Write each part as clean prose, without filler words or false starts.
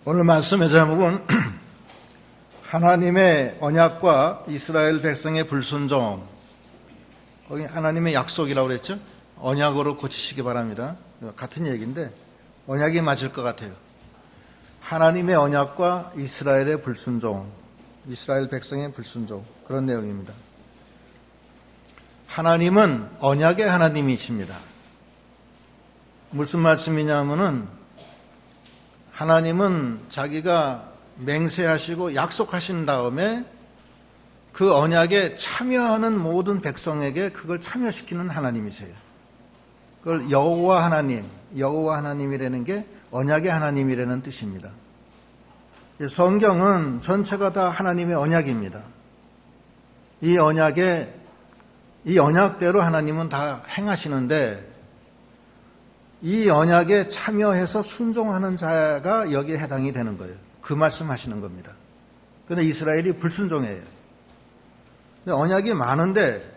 오늘 말씀의 제목은 하나님의 언약과 이스라엘 백성의 불순종. 거기 하나님의 약속이라고 그랬죠? 언약으로 고치시기 바랍니다. 같은 얘기인데 언약이 맞을 것 같아요. 하나님의 언약과 이스라엘의 불순종, 이스라엘 백성의 불순종, 그런 내용입니다. 하나님은 언약의 하나님이십니다. 무슨 말씀이냐면은 하나님은 자기가 맹세하시고 약속하신 다음에 그 언약에 참여하는 모든 백성에게 그걸 참여시키는 하나님이세요. 그걸 여호와 하나님, 여호와 하나님이라는 게 언약의 하나님이라는 뜻입니다. 성경은 전체가 다 하나님의 언약입니다. 이 언약대로 하나님은 다 행하시는데 이 언약에 참여해서 순종하는 자가 여기에 해당이 되는 거예요. 그 말씀하시는 겁니다. 그런데 이스라엘이 불순종해요. 언약이 많은데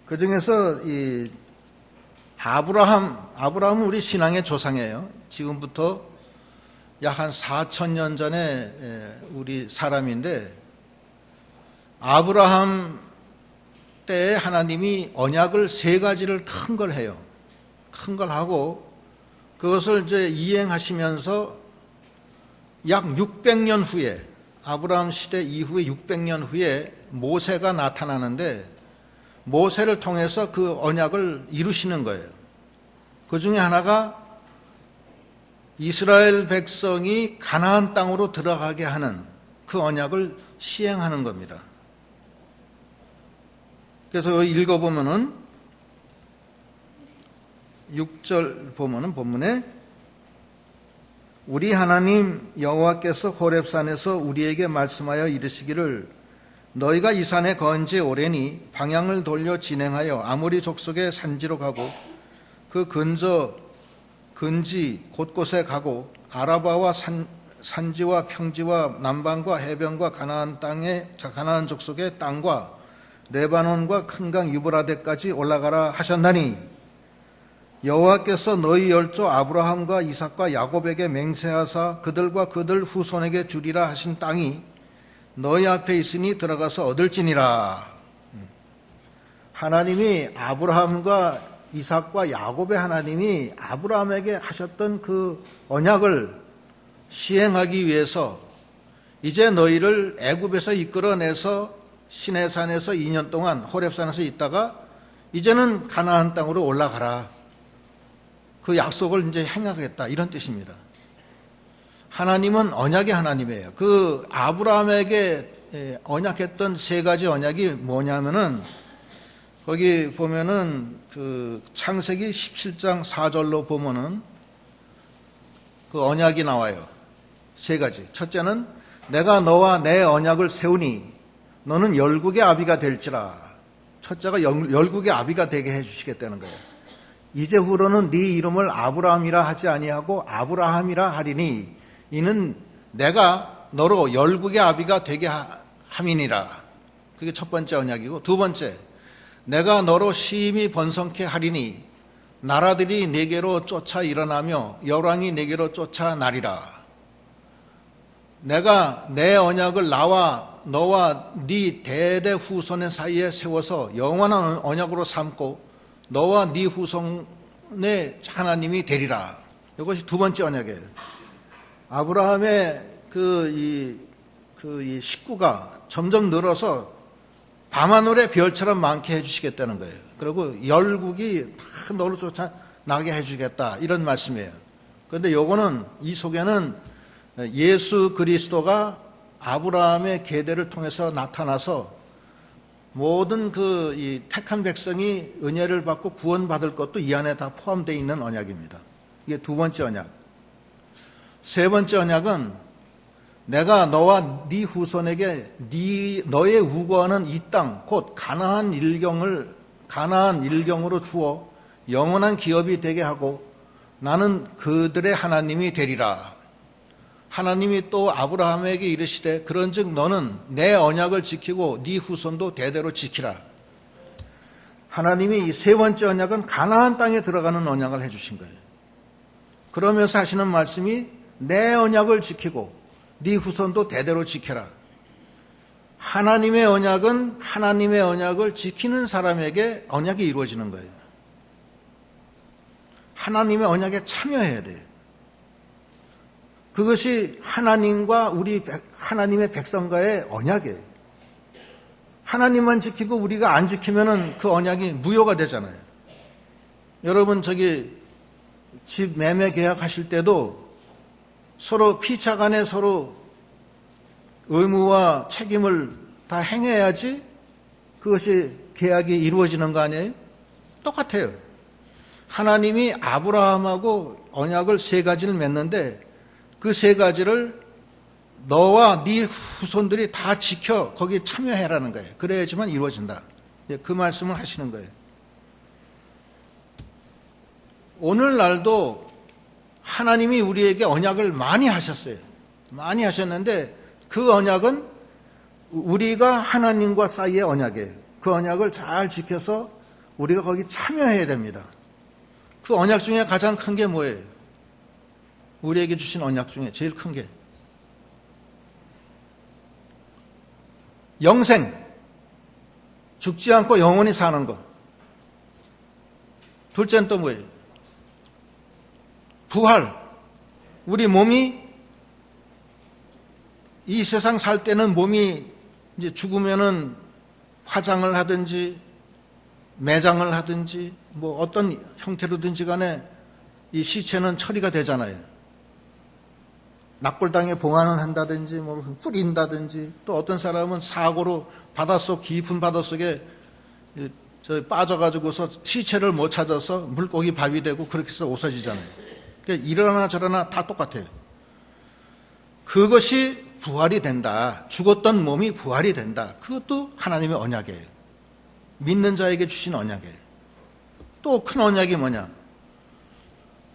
그 중에서 이 아브라함은 우리 신앙의 조상이에요. 지금부터 약 한 4,000년 전에 우리 사람인데 아브라함 때에 하나님이 언약을 3가지를 큰 걸 해요. 큰 걸 하고 그것을 이제 이행하시면서 약 600년 후에 아브라함 시대 이후에 600년 후에 모세가 나타나는데 모세를 통해서 그 언약을 이루시는 거예요. 그 중에 하나가 이스라엘 백성이 가나안 땅으로 들어가게 하는 그 언약을 시행하는 겁니다. 그래서 읽어보면은 6절 보면은 본문에 우리 하나님 여호와께서 호렙산에서 우리에게 말씀하여 이르시기를 너희가 이 산에 거한 지 오래니 방향을 돌려 진행하여 아모리 족속의 산지로 가고 그 근지 곳곳에 가고 아라바와 산지와 평지와 남방과 해변과 가나안 족속의 땅과 레바논과 큰 강 유브라데까지 올라가라 하셨나니 여호와께서 너희 열조 아브라함과 이삭과 야곱에게 맹세하사 그들과 그들 후손에게 주리라 하신 땅이 너희 앞에 있으니 들어가서 얻을지니라. 하나님이 아브라함과 이삭과 야곱의 하나님이 아브라함에게 하셨던 그 언약을 시행하기 위해서 이제 너희를 애굽에서 이끌어내서 시내산에서 2년 동안 호렙산에서 있다가 이제는 가나안 땅으로 올라가라. 그 약속을 이제 행하겠다 이런 뜻입니다. 하나님은 언약의 하나님이에요. 그 아브라함에게 언약했던 3가지 언약이 뭐냐면은 거기 보면은 그 창세기 17장 4절로 보면은 그 언약이 나와요. 3가지. 첫째는 내가 너와 내 언약을 세우니 너는 열국의 아비가 될지라. 첫째가 열국의 아비가 되게 해주시겠다는 거예요. 이제후로는 네 이름을 아브라함이라 하지 아니하고 아브라함이라 하리니 이는 내가 너로 열국의 아비가 되게 함이니라. 그게 첫 번째 언약이고, 두 번째 내가 너로 심히 번성케 하리니 나라들이 네게로 쫓아 일어나며 열왕이 네게로 쫓아 나리라. 내가 내 언약을 너와 네 대대 후손의 사이에 세워서 영원한 언약으로 삼고 너와 네 후손의 하나님이 되리라. 이것이 두 번째 언약이에요. 아브라함의 이 식구가 점점 늘어서 밤하늘의 별처럼 많게 해주시겠다는 거예요. 그리고 열국이 다 너를 쫓아 나게 해주겠다 이런 말씀이에요. 그런데 요거는 이 속에는 예수 그리스도가 아브라함의 계대를 통해서 나타나서 모든 이 택한 백성이 은혜를 받고 구원받을 것도 이 안에 다 포함되어 있는 언약입니다. 이게 두 번째 언약. 세 번째 언약은 내가 너와 네 후손에게 너의 우거하는 이 땅 곧 가나안 일경으로 주어 영원한 기업이 되게 하고 나는 그들의 하나님이 되리라. 하나님이 또 아브라함에게 이르시되 그런즉 너는 내 언약을 지키고 네 후손도 대대로 지키라. 하나님이 이 3번째 언약은 가나안 땅에 들어가는 언약을 해주신 거예요. 그러면서 하시는 말씀이 내 언약을 지키고 네 후손도 대대로 지켜라. 하나님의 언약은 하나님의 언약을 지키는 사람에게 언약이 이루어지는 거예요. 하나님의 언약에 참여해야 돼요. 그것이 하나님과 우리 하나님의 백성과의 언약이에요. 하나님만 지키고 우리가 안 지키면은 그 언약이 무효가 되잖아요. 여러분 집 매매 계약하실 때도 서로 피차 간에 서로 의무와 책임을 다 행해야지 그것이 계약이 이루어지는 거 아니에요? 똑같아요. 하나님이 아브라함하고 언약을 3가지를 맺는데 그 3가지를 너와 네 후손들이 다 지켜 거기에 참여해라는 거예요. 그래야지만 이루어진다. 그 말씀을 하시는 거예요. 오늘날도 하나님이 우리에게 언약을 많이 하셨어요. 많이 하셨는데 그 언약은 우리가 하나님과 사이의 언약이에요. 그 언약을 잘 지켜서 우리가 거기 참여해야 됩니다. 그 언약 중에 가장 큰 게 뭐예요? 우리에게 주신 언약 중에 제일 큰 게 영생, 죽지 않고 영원히 사는 것. 둘째는 또 뭐예요? 부활. 우리 몸이 이 세상 살 때는 몸이 이제 죽으면은 화장을 하든지 매장을 하든지 뭐 어떤 형태로든지 간에 이 시체는 처리가 되잖아요. 낙골당에 봉안을 한다든지 뭐 뿌린다든지 또 어떤 사람은 사고로 깊은 바닷속에 빠져가지고서 시체를 못 찾아서 물고기 밥이 되고 그렇게 해서 없어지잖아요. 그러니까 이러나 저러나 다 똑같아요. 그것이 부활이 된다. 죽었던 몸이 부활이 된다. 그것도 하나님의 언약이에요. 믿는 자에게 주신 언약이에요. 또 큰 언약이 뭐냐?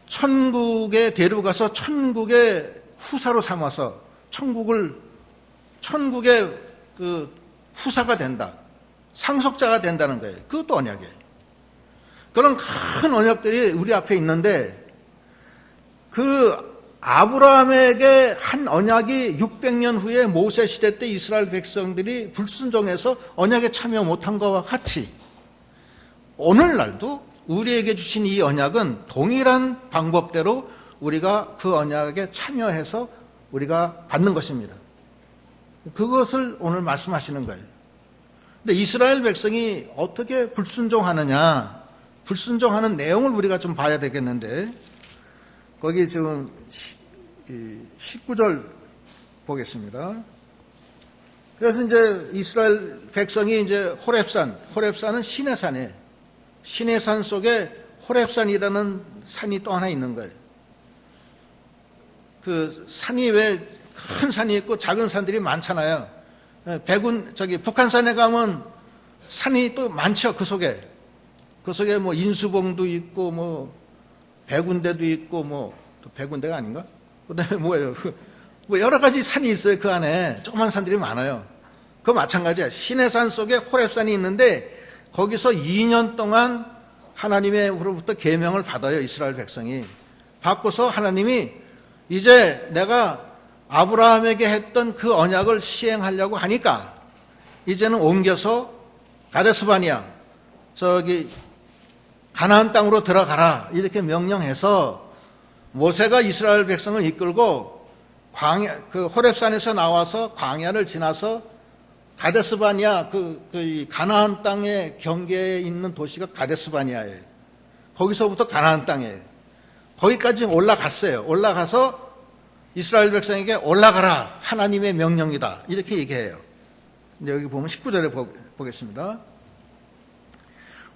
천국에 데려가서 천국의 후사로 삼아서 천국의 그 후사가 된다. 상속자가 된다는 거예요. 그것도 언약이에요. 그런 큰 언약들이 우리 앞에 있는데 그 아브라함에게 한 언약이 600년 후에 모세 시대 때 이스라엘 백성들이 불순종해서 언약에 참여 못한 것과 같이 오늘날도 우리에게 주신 이 언약은 동일한 방법대로 우리가 그 언약에 참여해서 우리가 받는 것입니다. 그것을 오늘 말씀하시는 거예요. 근데 이스라엘 백성이 어떻게 불순종하느냐, 불순종하는 내용을 우리가 좀 봐야 되겠는데 거기 지금 19절 보겠습니다. 그래서 이제 이스라엘 백성이 이제 호렙산은 신의 산이에요. 신의 산 속에 호렙산이라는 산이 또 하나 있는 거예요. 그 산이 왜 큰 산이 있고 작은 산들이 많잖아요. 북한산에 가면 산이 또 많죠. 그 속에 뭐 인수봉도 있고 뭐 백운대도 있고 뭐 또 백운대가 아닌가? 그다음에 뭐예요? 뭐 여러 가지 산이 있어요. 그 안에 조그만 산들이 많아요. 그거 마찬가지야. 신의 산 속에 호렙산이 있는데 거기서 2년 동안 하나님으로부터 계명을 받아요. 이스라엘 백성이 받고서 하나님이 이제 내가 아브라함에게 했던 그 언약을 시행하려고 하니까 이제는 옮겨서 가데스바니아 가나안 땅으로 들어가라 이렇게 명령해서 모세가 이스라엘 백성을 이끌고 그 호렙산에서 나와서 광야를 지나서 가데스바니아 가나안 땅의 경계에 있는 도시가 가데스바니아예요. 거기서부터 가나안 땅이에요. 거기까지 올라갔어요. 올라가서 이스라엘 백성에게 올라가라. 하나님의 명령이다. 이렇게 얘기해요. 여기 보면 19절에 보겠습니다.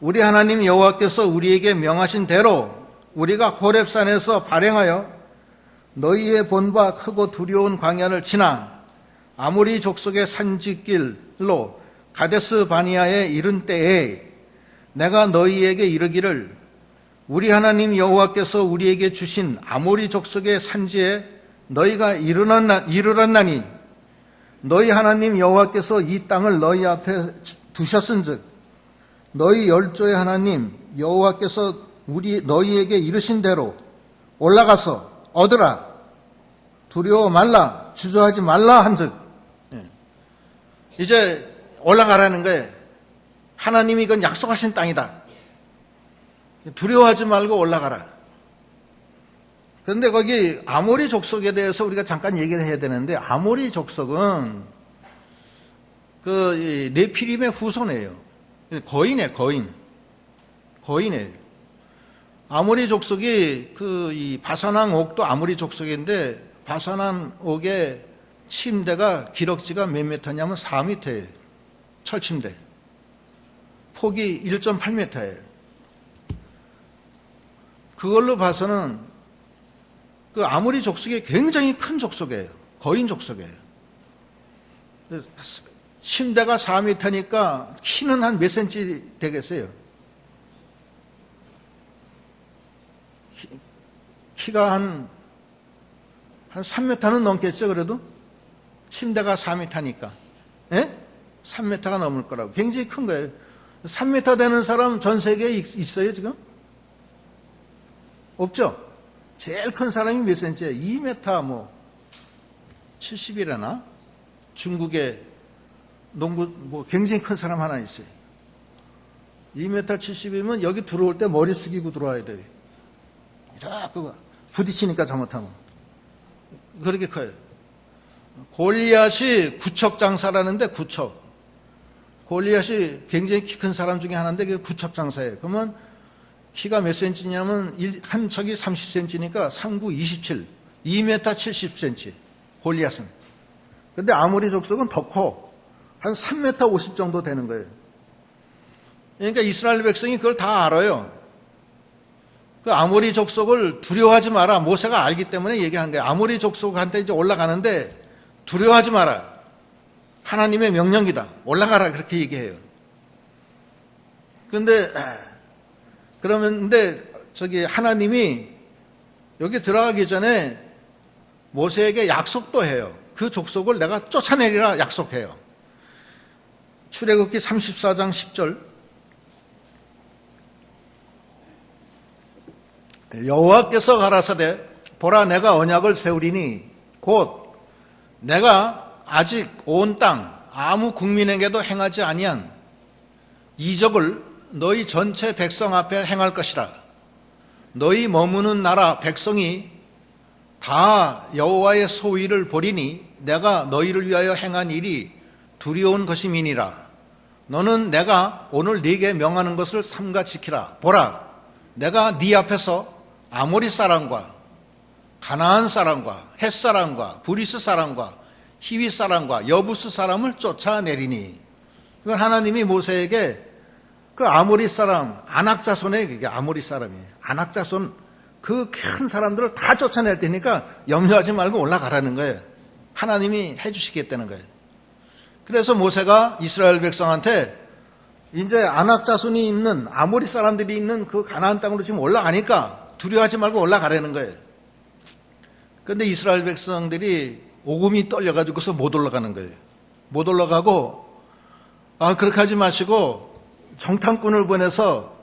우리 하나님 여호와께서 우리에게 명하신 대로 우리가 호렙산에서 발행하여 너희의 본바 크고 두려운 광야를 지나 아모리 족속의 산지길로 가데스 바니아에 이른 때에 내가 너희에게 이르기를 우리 하나님 여호와께서 우리에게 주신 아모리 족속의 산지에 너희가 이르렀나니 너희 하나님 여호와께서 이 땅을 너희 앞에 두셨은즉 너희 열조의 하나님 여호와께서 너희에게 이르신 대로 올라가서 얻으라. 두려워 말라, 주저하지 말라 한즉 이제 올라가라는 거예요. 하나님이 이건 약속하신 땅이다. 두려워하지 말고 올라가라. 그런데 거기 아모리 족속에 대해서 우리가 잠깐 얘기를 해야 되는데, 아모리 족속은 그 네피림의 후손이에요. 거인이에요, 거인이에요. 아모리 족속이 이 바산왕 옥도 아모리 족속인데, 바산왕 옥의 침대가 기럭지가 몇 미터냐면 4미터예요. 철침대. 폭이 1.8m예요. 그걸로 봐서는 그 아모리 족속이 굉장히 큰 족속이에요. 거인 족속이에요. 침대가 4m니까 키는 한 몇 센치 되겠어요? 키가 한 3m는 넘겠죠, 그래도? 침대가 4m니까. 예? 3m가 넘을 거라고. 굉장히 큰 거예요. 3m 되는 사람 전 세계에 있어요, 지금? 없죠? 제일 큰 사람이 몇 센치예요? 2m 70이라나? 중국에 농구 굉장히 큰 사람 하나 있어요. 2m 70이면 여기 들어올 때 머리 숙이고 들어와야 돼요. 이렇게 부딪히니까 잘못하면. 그렇게 커요. 골리앗이 구척 장사라는데, 구척. 골리앗이 굉장히 키 큰 사람 중에 하나인데 그게 구척 장사예요. 그러면 키가 몇 센치냐면 한 척이 30cm니까 3, 9, 27. 2m 70cm. 골리앗은. 근데 아모리 족속은 더 커. 한 3m 50 정도 되는 거예요. 그러니까 이스라엘 백성이 그걸 다 알아요. 그 아모리 족속을 두려워하지 마라. 모세가 알기 때문에 얘기한 거예요. 아모리 족속한테 이제 올라가는데 두려워하지 마라. 하나님의 명령이다. 올라가라. 그렇게 얘기해요. 근데 하나님이 여기 들어가기 전에 모세에게 약속도 해요. 그 족속을 내가 쫓아내리라 약속해요. 출애굽기 34장 10절. 여호와께서 가라사대 보라 내가 언약을 세우리니 곧 내가 아직 온 땅 아무 국민에게도 행하지 아니한 이적을 너희 전체 백성 앞에 행할 것이라. 너희 머무는 나라 백성이 다 여호와의 소위를 보리니 내가 너희를 위하여 행한 일이 두려운 것임이니라. 너는 내가 오늘 네게 명하는 것을 삼가 지키라. 보라 내가 네 앞에서 아모리 사람과 가나안 사람과 헷 사람과 브리스 사람과 히위 사람과 여부스 사람을 쫓아내리니. 그건 하나님이 모세에게 그 아모리 사람, 아낙 자손의 그게 아모리 사람이에요. 아낙 자손 그 큰 사람들을 다 쫓아낼 테니까 염려하지 말고 올라가라는 거예요. 하나님이 해주시겠다는 거예요. 그래서 모세가 이스라엘 백성한테 이제 아낙 자손이 있는 아모리 사람들이 있는 그 가나안 땅으로 지금 올라가니까 두려워하지 말고 올라가라는 거예요. 그런데 이스라엘 백성들이 오금이 떨려가지고서 못 올라가는 거예요. 못 올라가고 그렇게 하지 마시고 정탐꾼을 보내서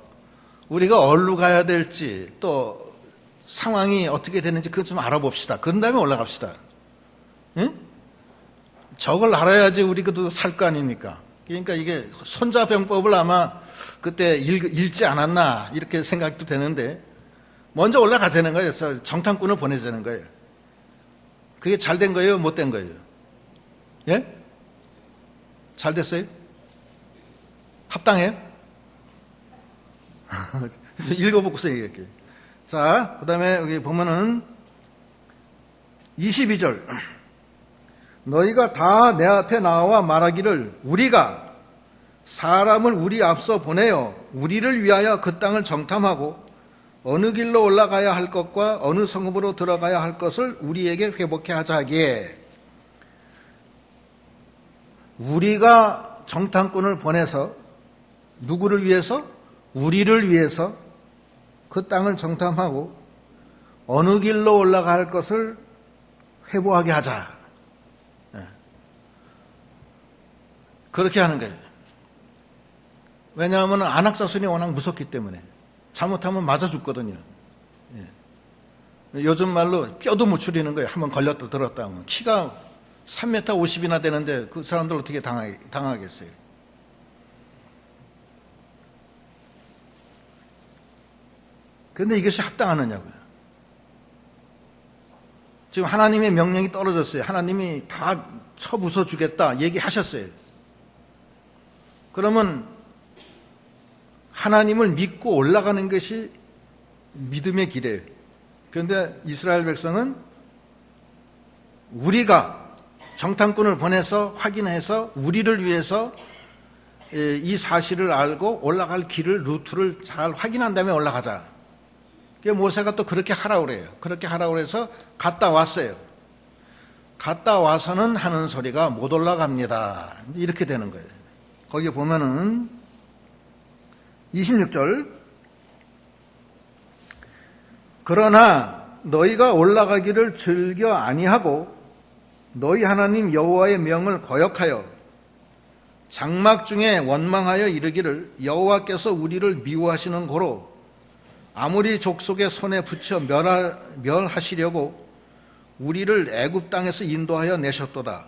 우리가 어디로 가야 될지 또 상황이 어떻게 되는지 그것 좀 알아봅시다. 그런 다음에 올라갑시다. 응? 저걸 알아야지 우리도 살 거 아닙니까? 그러니까 이게 손자병법을 아마 그때 읽지 않았나 이렇게 생각도 되는데 먼저 올라가자는 거예요. 그래서 정탐꾼을 보내자는 거예요. 그게 잘 된 거예요? 못 된 거예요? 예? 잘 됐어요? 합당해요? 읽어보고서 얘기할게요. 자, 그 다음에 여기 보면은 22절. 너희가 다 내 앞에 나와 말하기를 우리가 사람을 우리 앞서 보내어 우리를 위하여 그 땅을 정탐하고 어느 길로 올라가야 할 것과 어느 성읍으로 들어가야 할 것을 우리에게 회복해 하자 하기에 우리가 정탐꾼을 보내서 누구를 위해서? 우리를 위해서 그 땅을 정탐하고 어느 길로 올라갈 것을 회복하게 하자. 그렇게 하는 거예요. 왜냐하면 아낙 자손이 워낙 무섭기 때문에 잘못하면 맞아 죽거든요. 요즘 말로 뼈도 못 추리는 거예요. 한번 걸렸다 들었다 하면. 키가 3m 50이나 되는데 그 사람들 어떻게 당하겠어요? 그런데 이것이 합당하느냐고요. 지금 하나님의 명령이 떨어졌어요. 하나님이 다 쳐부숴 주겠다 얘기하셨어요. 그러면 하나님을 믿고 올라가는 것이 믿음의 길이에요. 그런데 이스라엘 백성은 우리가 정탐꾼을 보내서 확인해서 우리를 위해서 이 사실을 알고 올라갈 길을 루트를 잘 확인한 다음에 올라가자. 모세가 또 그렇게 하라고 그래요. 그렇게 하라고 그래서 갔다 왔어요. 갔다 와서는 하는 소리가 못 올라갑니다. 이렇게 되는 거예요. 거기 보면은 26절, 그러나 너희가 올라가기를 즐겨 아니하고 너희 하나님 여호와의 명을 거역하여 장막 중에 원망하여 이르기를 여호와께서 우리를 미워하시는 고로 아무리 족속의 손에 붙여 멸하시려고 우리를 애굽 땅에서 인도하여 내셨도다.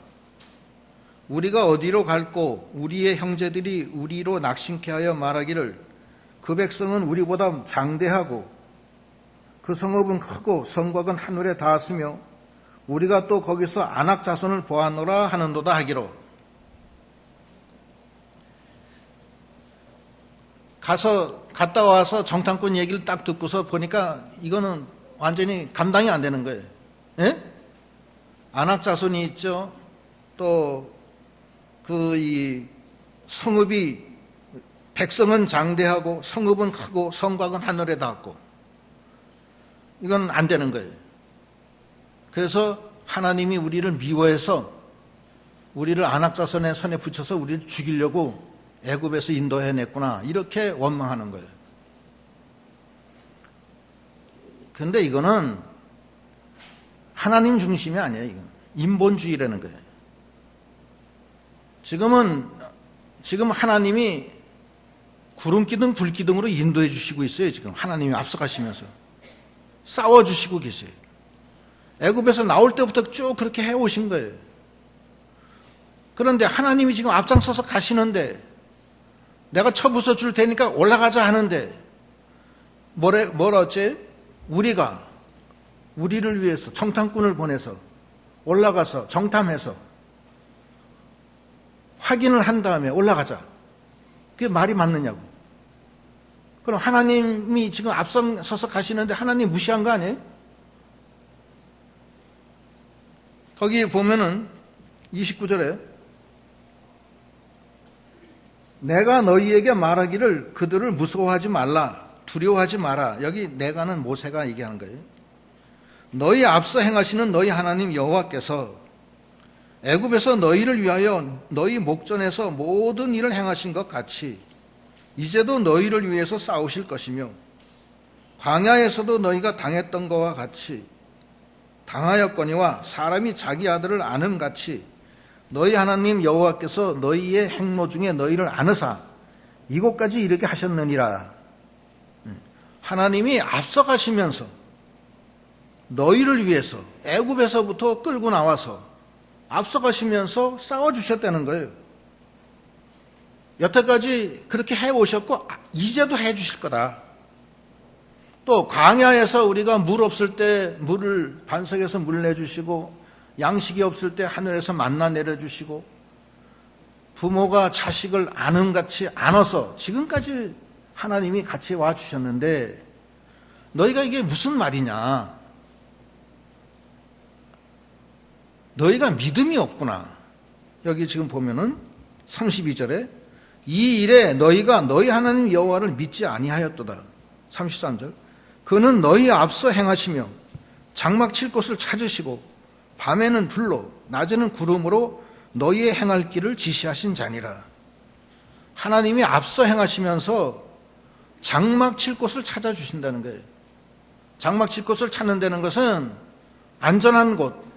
우리가 어디로 갈고 우리의 형제들이 우리로 낙심케 하여 말하기를 그 백성은 우리보다 장대하고 그 성읍은 크고 성곽은 하늘에 닿았으며 우리가 또 거기서 아낙 자손을 보았노라 하는도다 하기로. 갔다 와서 정탐꾼 얘기를 딱 듣고서 보니까 이거는 완전히 감당이 안 되는 거예요. 예? 아낙 자손이 있죠. 또 이 성읍이 백성은 장대하고 성읍은 크고 성곽은 하늘에 닿았고 이건 안 되는 거예요. 그래서 하나님이 우리를 미워해서 우리를 아낙 자손의 손에 붙여서 우리를 죽이려고 애굽에서 인도해냈구나 이렇게 원망하는 거예요. 그런데 이거는 하나님 중심이 아니에요. 이건 인본주의라는 거예요. 지금 하나님이 구름기둥 불기둥으로 인도해 주시고 있어요. 지금 하나님이 앞서가시면서 싸워주시고 계세요. 애굽에서 나올 때부터 쭉 그렇게 해오신 거예요. 그런데 하나님이 지금 앞장서서 가시는데 내가 쳐부숴 줄 테니까 올라가자 하는데 뭐라 어째? 우리가 우리를 위해서 정탐꾼을 보내서 올라가서 정탐해서 확인을 한 다음에 올라가자. 그게 말이 맞느냐고. 그럼 하나님이 지금 앞서서 가시는데 하나님 무시한 거 아니에요? 거기 보면은 29절에 내가 너희에게 말하기를 그들을 무서워하지 말라, 두려워하지 마라. 여기 내가는 모세가 얘기하는 거예요. 너희 앞서 행하시는 너희 하나님 여호와께서 애굽에서 너희를 위하여 너희 목전에서 모든 일을 행하신 것 같이 이제도 너희를 위해서 싸우실 것이며 광야에서도 너희가 당했던 것과 같이 당하였거니와 사람이 자기 아들을 아는같이 너희 하나님 여호와께서 너희의 행로 중에 너희를 아느사 이곳까지 이르게 하셨느니라. 하나님이 앞서가시면서 너희를 위해서 애굽에서부터 끌고 나와서 앞서가시면서 싸워주셨다는 거예요. 여태까지 그렇게 해오셨고 이제도 해주실 거다. 또 광야에서 우리가 물 없을 때 물을 반석에서 물 내주시고 양식이 없을 때 하늘에서 만나 내려주시고 부모가 자식을 아는같이 안아서 지금까지 하나님이 같이 와주셨는데 너희가 이게 무슨 말이냐. 너희가 믿음이 없구나. 여기 지금 보면은 32절에 이 일에 너희가 너희 하나님 여호와를 믿지 아니하였도다. 33절 그는 너희 앞서 행하시며 장막 칠 곳을 찾으시고 밤에는 불로 낮에는 구름으로 너희의 행할 길을 지시하신 자니라. 하나님이 앞서 행하시면서 장막 칠 곳을 찾아주신다는 거예요. 장막 칠 곳을 찾는다는 것은 안전한 곳,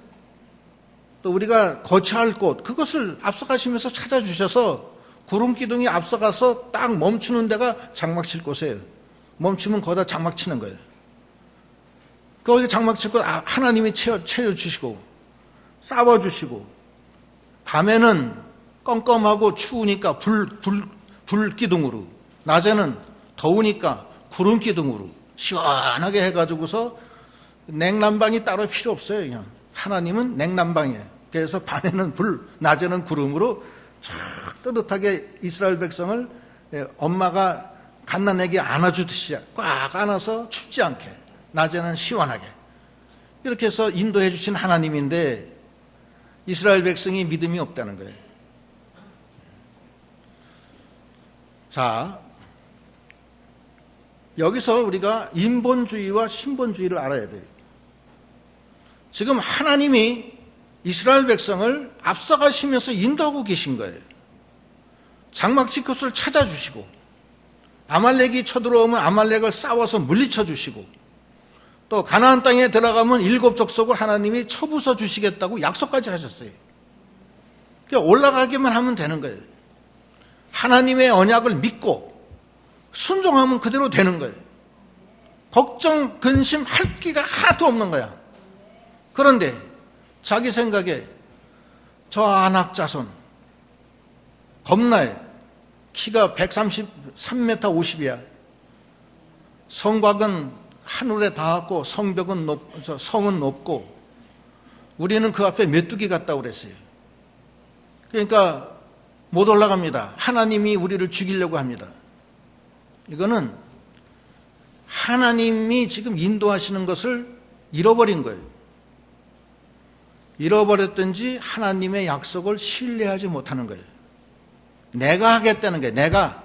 또 우리가 거처할 곳, 그것을 앞서가시면서 찾아주셔서 구름기둥이 앞서가서 딱 멈추는 데가 장막 칠 곳이에요. 멈추면 거기다 장막 치는 거예요. 거기 장막 짓고 하나님이 채워주시고 싸워주시고, 밤에는 껌껌하고 추우니까 불기둥으로, 낮에는 더우니까 구름기둥으로 시원하게 해가지고서 냉난방이 따로 필요 없어요. 그냥 하나님은 냉난방이에요. 그래서 밤에는 불, 낮에는 구름으로 쫙 뜨뜻하게 이스라엘 백성을 엄마가 갓난아기 안아주듯이 꽉 안아서 춥지 않게, 낮에는 시원하게, 이렇게 해서 인도해 주신 하나님인데 이스라엘 백성이 믿음이 없다는 거예요. 자, 여기서 우리가 인본주의와 신본주의를 알아야 돼요. 지금 하나님이 이스라엘 백성을 앞서가시면서 인도하고 계신 거예요. 장막지 곳을 찾아주시고, 아말렉이 쳐들어오면 아말렉을 싸워서 물리쳐 주시고, 또 가나안 땅에 들어가면 7 족속을 하나님이 쳐부숴 주시겠다고 약속까지 하셨어요. 그러니까 올라가기만 하면 되는 거예요. 하나님의 언약을 믿고 순종하면 그대로 되는 거예요. 걱정, 근심 할 기가 하나도 없는 거야. 그런데 자기 생각에 저 안악자손 겁나요. 키가 133m 50이야. 성곽은 하늘에 닿았고 성은 높고 우리는 그 앞에 메뚜기 같다고 그랬어요. 그러니까 못 올라갑니다. 하나님이 우리를 죽이려고 합니다. 이거는 하나님이 지금 인도하시는 것을 잃어버린 거예요. 잃어버렸든지 하나님의 약속을 신뢰하지 못하는 거예요. 내가 하겠다는 거예요. 내가.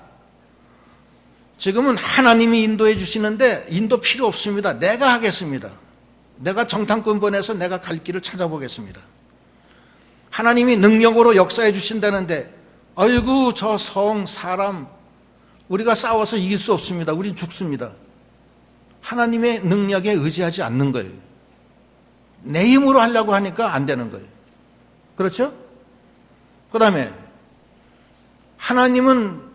지금은 하나님이 인도해 주시는데 인도 필요 없습니다. 내가 하겠습니다. 내가 정탐꾼 보내서 내가 갈 길을 찾아보겠습니다. 하나님이 능력으로 역사해 주신다는데 아이고 저 사람 우리가 싸워서 이길 수 없습니다. 우린 죽습니다. 하나님의 능력에 의지하지 않는 거예요. 내 힘으로 하려고 하니까 안 되는 거예요. 그렇죠? 그 다음에 하나님은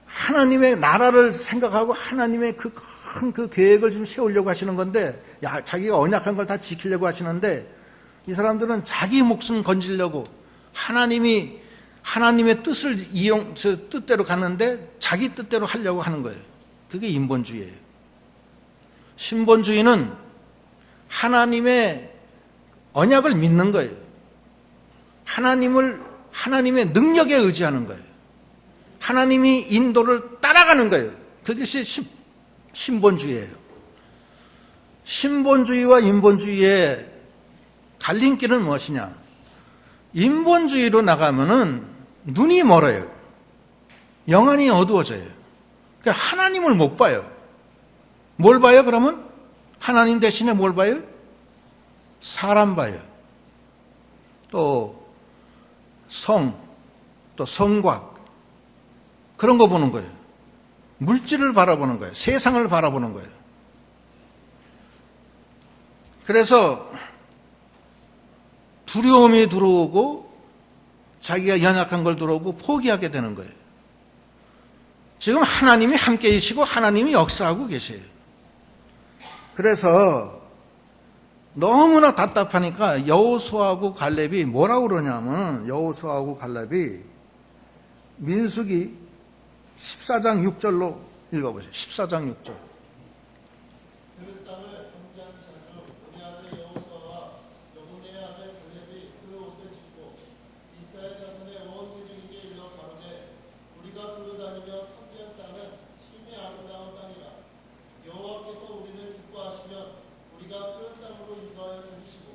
하나님의 나라를 생각하고 하나님의 그 큰 그 계획을 지금 세우려고 하시는 건데, 자기가 언약한 걸 다 지키려고 하시는데, 이 사람들은 자기 목숨 건지려고 하나님의 뜻을 뜻대로 가는데 자기 뜻대로 하려고 하는 거예요. 그게 인본주의예요. 신본주의는 하나님의 언약을 믿는 거예요. 하나님의 능력에 의지하는 거예요. 하나님이 인도를 따라가는 거예요. 그것이 신본주의예요. 신본주의와 인본주의의 갈림길은 무엇이냐? 인본주의로 나가면은 눈이 멀어요. 영안이 어두워져요. 그러니까 하나님을 못 봐요. 뭘 봐요, 그러면? 하나님 대신에 뭘 봐요? 사람 봐요. 또 또 성곽, 그런 거 보는 거예요. 물질을 바라보는 거예요. 세상을 바라보는 거예요. 그래서 두려움이 들어오고 자기가 연약한 걸 들어오고 포기하게 되는 거예요. 지금 하나님이 함께 계시고 하나님이 역사하고 계세요. 그래서 너무나 답답하니까 여호수아하고 갈렙이 뭐라고 그러냐면, 여호수아하고 갈렙이 민수기 14장 6절로 읽어보세요. 14장 6절. 그 땅을 함께한 자중 우리 아들 여호수아와 여분의 아들 갈렙이 그 옷을 찢고 이스라엘 자손의 온 회중에게 일러 가로되 우리가 두루다니며 함께한 땅은 심히 아름다운 땅이라. 여호와께서 우리를 기뻐하시면 우리가 그 땅으로 인도하여 들으시고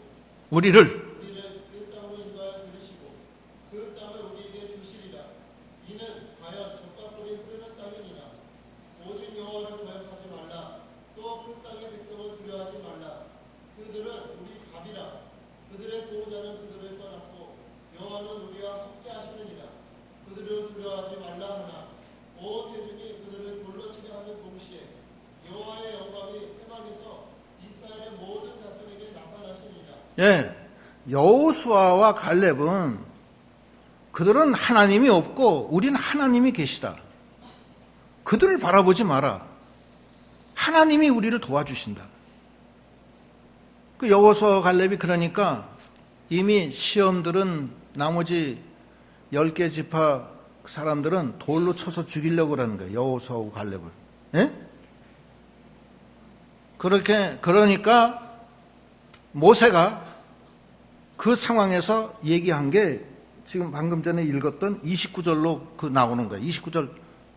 우리를 그 땅으로 인도하여 들으시고 그 땅을 우리에게 주시리라. 이는 과연 젖과 꿀이 흐르는 땅이니라. 오직 여호와를 거역하지 말라. 또 그 땅의 백성을 두려워하지 말라. 그들은 우리 밥이라. 그들의 보호자는 그들을 떠났고 여호와는 우리와 함께 하시느니라. 그들을 두려워하지 말라 하나 온 회중이 그들을 돌로 치려 하는 동시에 여호와의 영광이 해방에서 이스라엘의 모든 자손에게 나타나시니라. 예, 여호수아와 갈렙은 그들은 하나님이 없고 우리는 하나님이 계시다. 그들을 바라보지 마라. 하나님이 우리를 도와주신다. 그 여호수아와 갈렙이 그러니까 이미 시험들은 나머지 10개 지파 사람들은 돌로 쳐서 죽이려고 그러는 거예요. 여호수아와 갈렙을. 예? 그러니까 모세가 그 상황에서 얘기한 게 지금 방금 전에 읽었던 29절로 그 나오는 거예요. 29절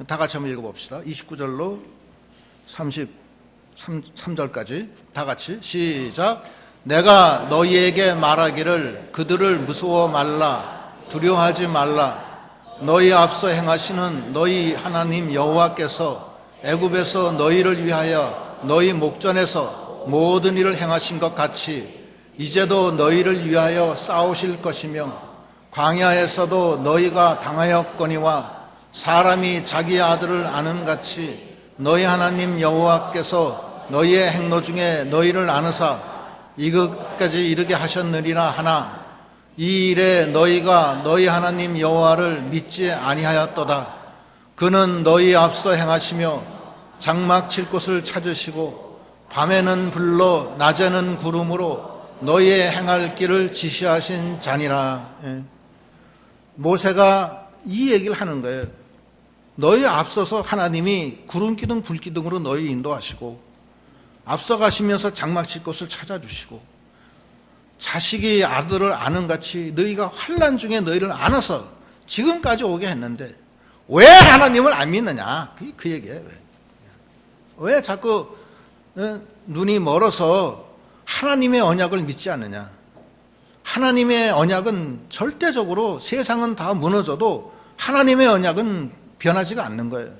다 같이 한번 읽어봅시다. 29절로 33절까지 다 같이 시작. 내가 너희에게 말하기를 그들을 무서워 말라, 두려워하지 말라. 너희 앞서 행하시는 너희 하나님 여호와께서 애굽에서 너희를 위하여 너희 목전에서 모든 일을 행하신 것 같이 이제도 너희를 위하여 싸우실 것이며 광야에서도 너희가 당하였거니와 사람이 자기 아들을 아는 같이 너희 하나님 여호와께서 너희의 행로 중에 너희를 아느사 이것까지 이르게 하셨느니라 하나 이 일에 너희가 너희 하나님 여호와를 믿지 아니하였도다. 그는 너희 앞서 행하시며 장막 칠 곳을 찾으시고 밤에는 불로 낮에는 구름으로 너희의 행할 길을 지시하신 자니라. 모세가 이 얘기를 하는 거예요. 너희 앞서서 하나님이 구름 기둥 불 기둥으로 너희 인도하시고 앞서가시면서 장막 칠 곳을 찾아주시고 자식이 아들을 아는 같이 너희가 환난 중에 너희를 안아서 지금까지 오게 했는데 왜 하나님을 안 믿느냐? 그 얘기예요. 왜 자꾸 눈이 멀어서 하나님의 언약을 믿지 않느냐? 하나님의 언약은 절대적으로 세상은 다 무너져도 하나님의 언약은 변하지가 않는 거예요.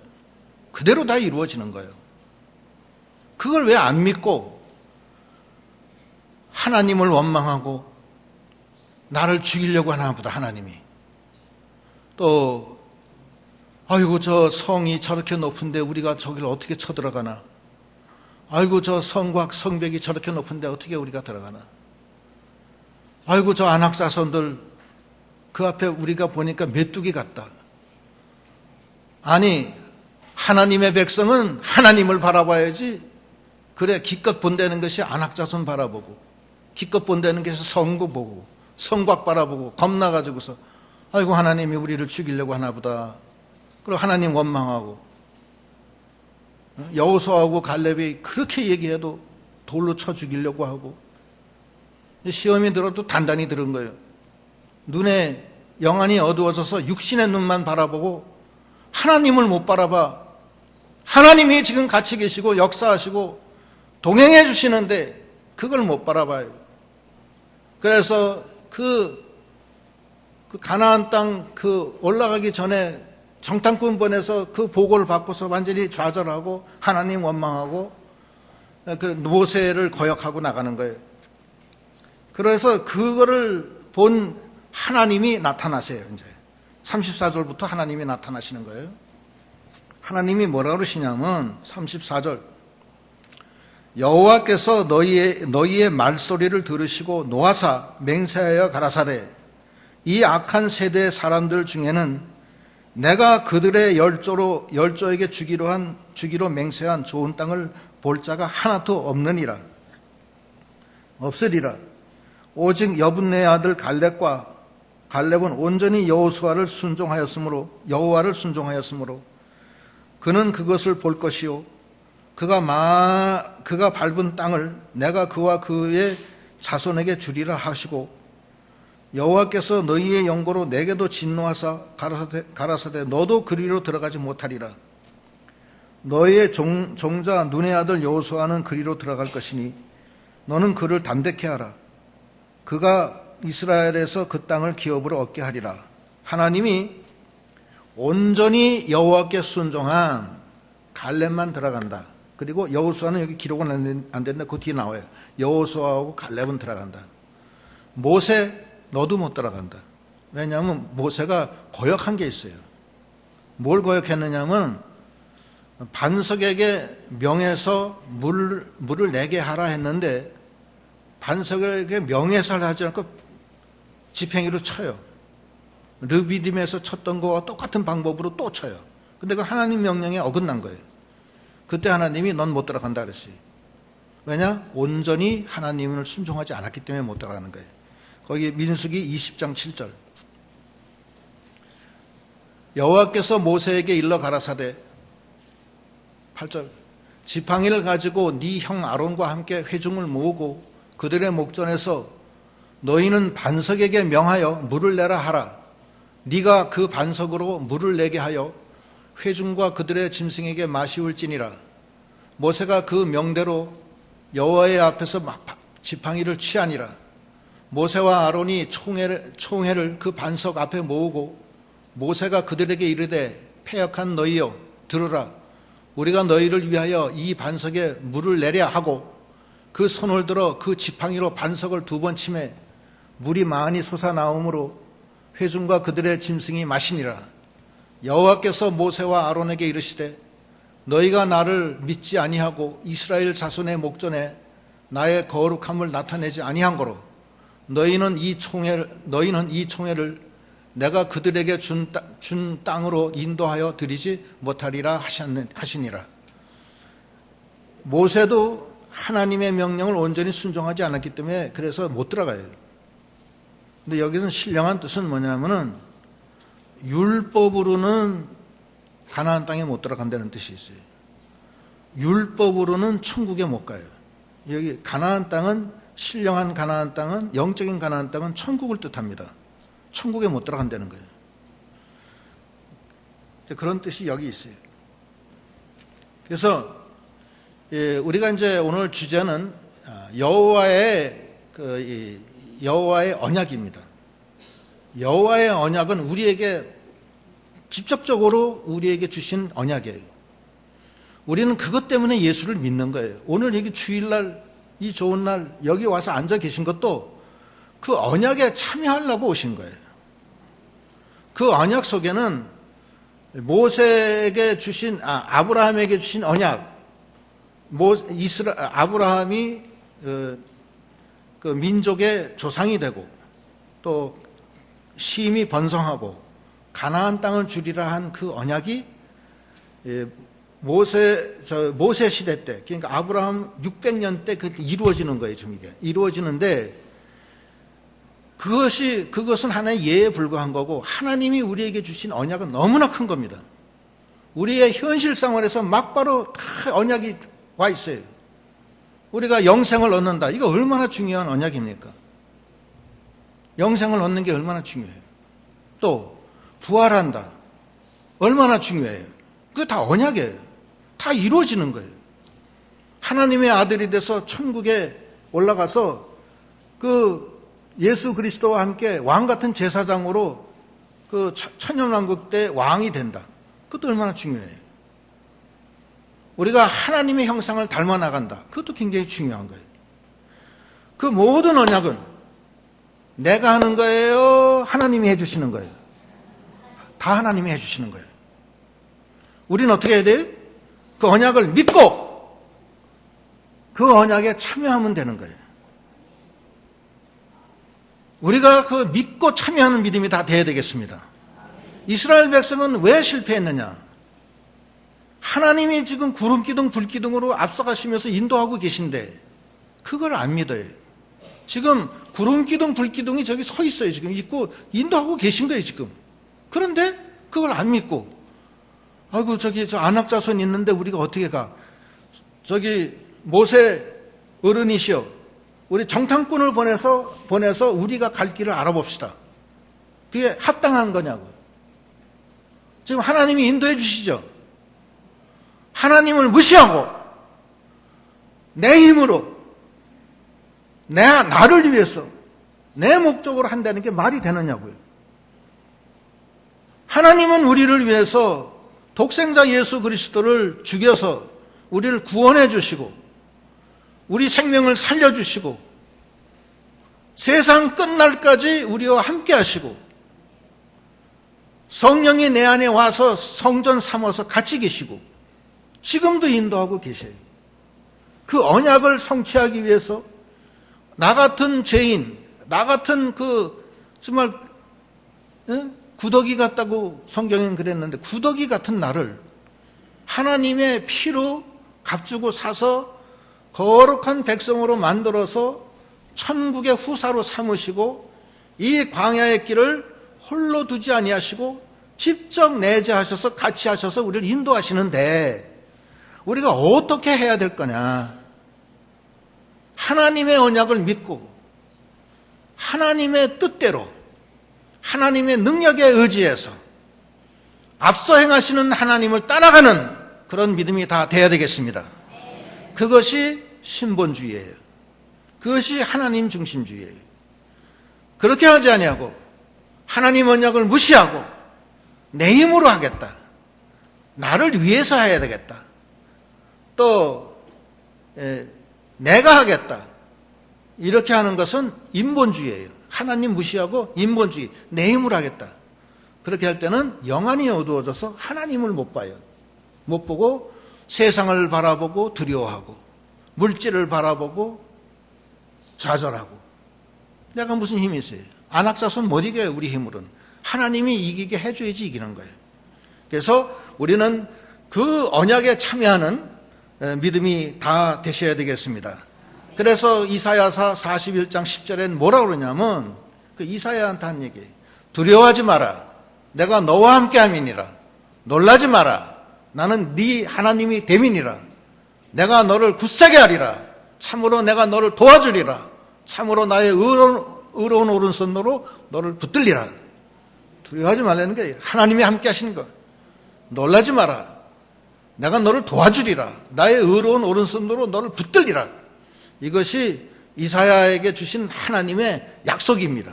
그대로 다 이루어지는 거예요. 그걸 왜 안 믿고 하나님을 원망하고 나를 죽이려고 하나 보다 하나님이. 또 아이고 저 성이 저렇게 높은데 우리가 저기를 어떻게 쳐들어가나. 아이고 저 성곽 성벽이 저렇게 높은데 어떻게 우리가 들어가나. 아이고 저 안악자손들 그 앞에 우리가 보니까 메뚜기 같다. 아니 하나님의 백성은 하나님을 바라봐야지. 그래 기껏 본다는 것이 안악자손 바라보고 기껏 본다는 것이 성구 보고 성곽 바라보고 겁나가지고서 아이고 하나님이 우리를 죽이려고 하나보다. 그리고 하나님 원망하고 여호수아하고 갈렙이 그렇게 얘기해도 돌로 쳐 죽이려고 하고 시험이 들어도 단단히 들은 거예요. 눈에 영안이 어두워져서 육신의 눈만 바라보고 하나님을 못 바라봐. 하나님이 지금 같이 계시고 역사하시고 동행해 주시는데 그걸 못 바라봐요. 그래서 그 가나안 땅 올라가기 전에 정탐꾼 보내서 그 보고를 받고서 완전히 좌절하고 하나님 원망하고 그 모세를 거역하고 나가는 거예요. 그래서 그거를 본 하나님이 나타나세요. 이제 34절부터 하나님이 나타나시는 거예요. 하나님이 뭐라 그러시냐면 34절 여호와께서 너희의 말소리를 들으시고 노하사 맹세하여 가라사대 이 악한 세대의 사람들 중에는 내가 그들의 열조에게 주기로 맹세한 좋은 땅을 볼 자가 하나도 없으리라. 오직 여분네의 아들 갈렙은 온전히 여호와를 순종하였으므로 그는 그것을 볼 것이요 그가 밟은 땅을 내가 그와 그의 자손에게 주리라 하시고 여호와께서 너희의 영고로 내게도 진노하사 가라사대 너도 그리로 들어가지 못하리라. 너희의 종자 눈의 아들 여호수아는 그리로 들어갈 것이니 너는 그를 담대케 하라. 그가 이스라엘에서 그 땅을 기업으로 얻게 하리라. 하나님이 온전히 여호와께 순종한 갈렙만 들어간다. 그리고 여호수아는 여기 기록은 안 된다. 그 뒤에 나와요. 여호수아하고 갈렙은 들어간다. 모세 너도 못 들어간다. 왜냐하면 모세가 거역한 게 있어요. 뭘 거역했느냐면 반석에게 명해서 물을 내게 하라 했는데 반석에게 명해서를 하지 않고 지팽이로 쳐요. 르비딤에서 쳤던 거와 똑같은 방법으로 또 쳐요. 근데 그 하나님 명령에 어긋난 거예요. 그때 하나님이 넌 못 들어간다 그랬어요. 왜냐? 온전히 하나님을 순종하지 않았기 때문에 못 따라가는 거예요. 거기 민수기 20장 7절. 여호와께서 모세에게 일러 가라사대 8절 지팡이를 가지고 네 형 아론과 함께 회중을 모으고 그들의 목전에서 너희는 반석에게 명하여 물을 내라 하라. 네가 그 반석으로 물을 내게 하여 회중과 그들의 짐승에게 마시울지니라. 모세가 그 명대로 여호와의 앞에서 지팡이를 취하니라. 모세와 아론이 총회를 그 반석 앞에 모으고 모세가 그들에게 이르되 패역한 너희여 들으라. 우리가 너희를 위하여 이 반석에 물을 내려 하고 그 손을 들어 그 지팡이로 반석을 2번 치매 물이 많이 솟아나오므로 회중과 그들의 짐승이 마시니라. 여호와께서 모세와 아론에게 이르시되 너희가 나를 믿지 아니하고 이스라엘 자손의 목전에 나의 거룩함을 나타내지 아니한 거로 너희는 이 총회를 내가 그들에게 준 땅으로 인도하여 드리지 못하리라 하시니라. 모세도 하나님의 명령을 온전히 순종하지 않았기 때문에 그래서 못 들어가요. 근데 여기서는 신령한 뜻은 뭐냐면은 율법으로는 가나안 땅에 못 들어간다는 뜻이 있어요. 율법으로는 천국에 못 가요. 여기 가나안 땅은 신령한 가나안 땅은 영적인 가나안 땅은 천국을 뜻합니다. 천국에 못 들어간다는 거예요. 그런 뜻이 여기 있어요. 그래서 우리가 이제 오늘 주제는 여호와의 언약입니다. 여호와의 언약은 우리에게 직접적으로 우리에게 주신 언약이에요. 우리는 그것 때문에 예수를 믿는 거예요. 오늘 여기 주일날 이 좋은 날 여기 와서 앉아 계신 것도 그 언약에 참여하려고 오신 거예요. 그 언약 속에는 모세에게 주신 아브라함에게 주신 언약, 아브라함이 그 민족의 조상이 되고 또 심히 번성하고 가나안 땅을 주리라 한 그 언약이 모세 시대 때, 그러니까 아브라함 600년 때 그렇게 이루어지는 거예요. 지금 이게 이루어지는데 그것은 하나의 예에 불과한 거고 하나님이 우리에게 주신 언약은 너무나 큰 겁니다. 우리의 현실 생활에서 막바로 다 언약이 와 있어요. 우리가 영생을 얻는다. 이거 얼마나 중요한 언약입니까? 영생을 얻는 게 얼마나 중요해요. 또 부활한다. 얼마나 중요해요. 그거 다 언약이에요. 다 이루어지는 거예요. 하나님의 아들이 돼서 천국에 올라가서 그 예수 그리스도와 함께 왕 같은 제사장으로 그 천년왕국 때 왕이 된다. 그것도 얼마나 중요해요. 우리가 하나님의 형상을 닮아 나간다. 그것도 굉장히 중요한 거예요. 그 모든 언약은 내가 하는 거예요? 하나님이 해주시는 거예요? 다 하나님이 해주시는 거예요. 우리는 어떻게 해야 돼요? 그 언약을 믿고 그 언약에 참여하면 되는 거예요. 우리가 그 믿고 참여하는 믿음이 다 돼야 되겠습니다. 이스라엘 백성은 왜 실패했느냐? 하나님이 지금 구름기둥 불기둥으로 앞서가시면서 인도하고 계신데 그걸 안 믿어요. 지금 구름기둥 불기둥이 저기 서 있어요. 지금 있고 인도하고 계신 거예요. 지금. 그런데 그걸 안 믿고 아이고 저기 저 안악자손 있는데 우리가 어떻게 가? 저기 모세 어른이시여 우리 정탐꾼을 보내서 우리가 갈 길을 알아봅시다. 그게 합당한 거냐고. 지금 하나님이 인도해 주시죠. 하나님을 무시하고 내 힘으로 나를 위해서 내 목적으로 한다는 게 말이 되느냐고요. 하나님은 우리를 위해서 독생자 예수 그리스도를 죽여서 우리를 구원해 주시고 우리 생명을 살려주시고 세상 끝날까지 우리와 함께 하시고 성령이 내 안에 와서 성전 삼아서 같이 계시고 지금도 인도하고 계세요. 그 언약을 성취하기 위해서 나 같은 죄인, 나 같은 정말 구더기 같다고 성경은 그랬는데 구더기 같은 나를 하나님의 피로 값주고 사서 거룩한 백성으로 만들어서 천국의 후사로 삼으시고 이 광야의 길을 홀로 두지 아니하시고 직접 내재하셔서 같이 하셔서 우리를 인도하시는데 우리가 어떻게 해야 될 거냐? 하나님의 언약을 믿고 하나님의 뜻대로 하나님의 능력에 의지해서 앞서 행하시는 하나님을 따라가는 그런 믿음이 다 돼야 되겠습니다. 그것이 신본주의예요. 그것이 하나님 중심주의예요. 그렇게 하지 아니하고 하나님 언약을 무시하고 내 힘으로 하겠다. 나를 위해서 해야 되겠다. 또 내가 하겠다. 이렇게 하는 것은 인본주의예요. 하나님 무시하고 인본주의, 내 힘으로 하겠다. 그렇게 할 때는 영안이 어두워져서 하나님을 못 봐요. 못 보고 세상을 바라보고 두려워하고 물질을 바라보고 좌절하고 내가 무슨 힘이 있어요? 안악자손 못 이겨요. 우리 힘으로는. 하나님이 이기게 해줘야지 이기는 거예요. 그래서 우리는 그 언약에 참여하는 믿음이 다 되셔야 되겠습니다. 그래서 이사야서 41장 10절엔 뭐라고 그러냐면 그 이사야한테 한 얘기예요. 두려워하지 마라. 내가 너와 함께 함이니라. 놀라지 마라. 나는 네 하나님이 됨이니라. 내가 너를 굳세게 하리라. 참으로 내가 너를 도와주리라. 참으로 나의 의로운 오른손으로 너를 붙들리라. 두려워하지 말라는 게 하나님이 함께 하시는 것. 놀라지 마라. 내가 너를 도와주리라. 나의 의로운 오른손으로 너를 붙들리라. 이것이 이사야에게 주신 하나님의 약속입니다.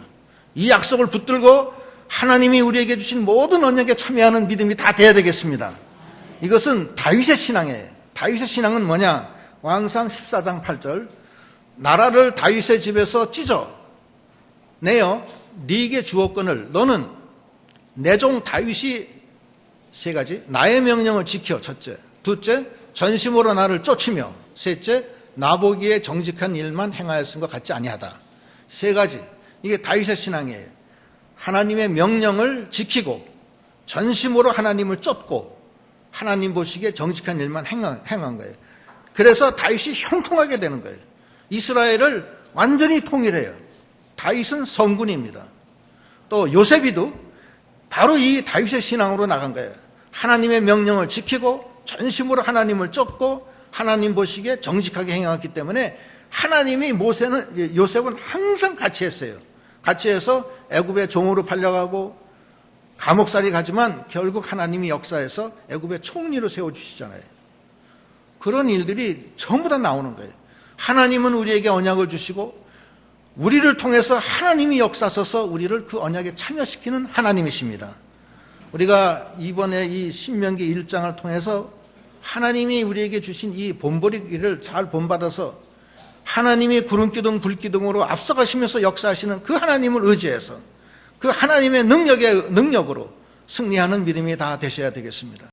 이 약속을 붙들고 하나님이 우리에게 주신 모든 언약에 참여하는 믿음이 다 돼야 되겠습니다. 이것은 다윗의 신앙이에요. 다윗의 신앙은 뭐냐? 왕상 14장 8절 나라를 다윗의 집에서 찢어 내어 네게 주었거늘 너는 내 종 다윗이 세 가지 나의 명령을 지켜 첫째 둘째 전심으로 나를 쫓으며 셋째 나보기에 정직한 일만 행하였음과 같지 아니하다. 세 가지 이게 다윗의 신앙이에요. 하나님의 명령을 지키고 전심으로 하나님을 쫓고 하나님 보시기에 정직한 일만 행한 거예요. 그래서 다윗이 형통하게 되는 거예요. 이스라엘을 완전히 통일해요. 다윗은 성군입니다. 또 요셉이도 바로 이 다윗의 신앙으로 나간 거예요. 하나님의 명령을 지키고 전심으로 하나님을 쫓고 하나님 보시기에 정직하게 행했기 때문에 하나님이 요셉은 항상 같이 했어요. 같이 해서 애굽의 종으로 팔려가고 감옥살이 가지만 결국 하나님이 역사해서 애굽의 총리로 세워주시잖아요. 그런 일들이 전부 다 나오는 거예요. 하나님은 우리에게 언약을 주시고 우리를 통해서 하나님이 역사하셔서 우리를 그 언약에 참여시키는 하나님이십니다. 우리가 이번에 이 신명기 1장을 통해서 하나님이 우리에게 주신 이 본보리기를 잘 본받아서 하나님이 구름기둥 불기둥으로 앞서가시면서 역사하시는 그 하나님을 의지해서 그 하나님의 능력으로 승리하는 믿음이 다 되셔야 되겠습니다.